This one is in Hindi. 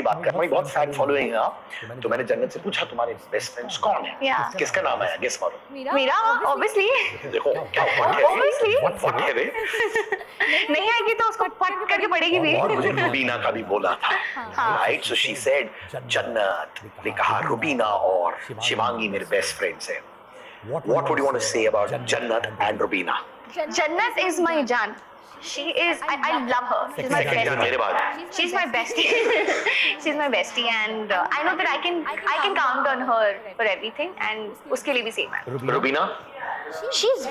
बात कर, मैं बहुत फैन फॉलोइंग है, तो मैंने जन्नत से पूछा तुम्हारे बेस्ट फ्रेंड्स कौन है? Yeah. किसका नाम है? गेस मारो। मेरा ऑब्वियसली देखो क्या Obviously. व्हाट है रे? नहीं आएगी तो उसको फट करके पड़ेगी भी। मुझे रुबीना का भी बोला था, राइट? सो शी सेड जन्नत ने कहा रुबीना और शिवांगी मेरे बेस्ट फ्रेंड्स हैं। What would you want to say about Jannat and Rubina? Jannat is my जान. She is. I love her. She's my bestie. मेरे बाद She's my bestie. She's my bestie, and I know that I can count on her for everything, and उसके लिए भी same है. रुबीना She's